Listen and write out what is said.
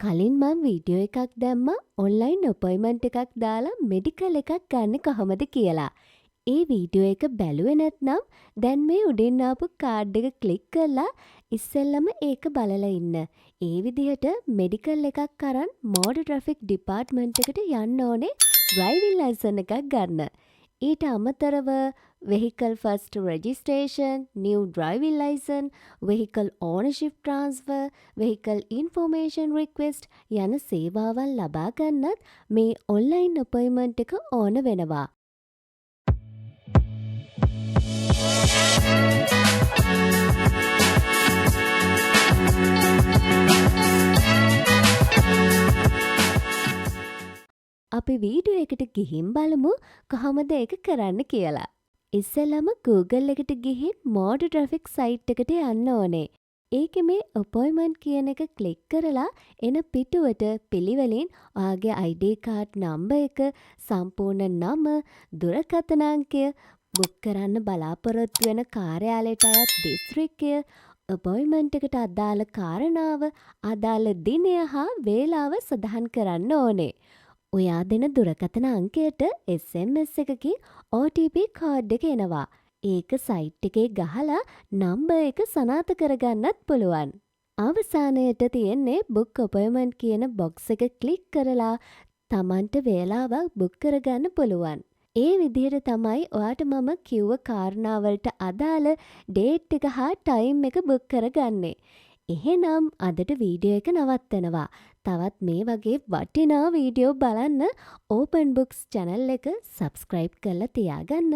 කලින් මම වීඩියෝ එකක් දැම්මා ඔන්ලයින් අපොයින්ට්මන්ට් එකක් දාලා මෙඩිකල් එකක් ගන්න කොහොමද කියලා. ඒ වීඩියෝ එක බැලුවේ නැත්නම් දැන් මේ උඩින් ආපු කාඩ් එක ක්ලික් කරලා ඉස්සෙල්ලම ඒක බලලා ඉන්න. ඒ විදිහට මෙඩිකල් එකක් අරන් මෝටර් ට්‍රැෆික් ඩිපාර්ට්මන්ට් එකට යන්න ඕනේ ඩ්‍රයිවිං ලයිසන් එකක් ගන්න. ඊට අමතරව vehicle first registration, new driving license, vehicle ownership transfer, vehicle information request යන සේවාවන් ලබා ගන්නත් මේ ඔන්ලයින් අපොයින්ට්මන්ට් එක ඕන වෙනවා. අපි වීඩියෝ එකට ගිහින් බලමු කොහොමද ඒක කරන්න කියලා. ඉස්සෙල්ලම Google එකට ගිහින් මෝටර් ට්‍රැෆික් සයිට් එකට යන්න ඕනේ. ඒකේ මේ අපොයින්ට්මන්ට් කියන එක ක්ලික් කරලා එන පිටුවට පිළිවෙලින් ඔයාගේ ID කාඩ් නම්බර් එක, සම්පූර්ණ නම, දුරකථන අංකය, බුක් කරන්න බලාපොරොත්තු වෙන කාර්යාලයට අයත් දිස්ත්‍රික්කය, අපොයින්ට්මන්ට් එකට අදාළ කාරණාව, අදාළ දිනය හා වේලාව සඳහන් කරන්න ඕනේ. ඔයා දෙන දුරකථන අංකයට SMS එකකින් OTP කෝඩ් එක එනවා. ඒක සයිට් එකේ ගහලා නම්බර් එක සනාථ කරගන්නත් පුළුවන්. අවසානයේට තියෙන්නේ book appointment කියන බොක්ස් එක ක්ලික් කරලා Tamanට වේලාවක් බුක් කරගන්න පුළුවන්. ඒ විදිහට තමයි ඔයාට මම කිව්ව කාරණාවලට අදාළ ඩේට් එක හා ටයිම් එක බුක් කරගන්නේ. එහෙනම් අදට වීඩියෝ එක නවත්තනවා. තවත් මේ වගේ වටිනා වීඩියෝ බලන්න ඕපන් බුක්ස් channel එක subscribe කරලා තියාගන්න.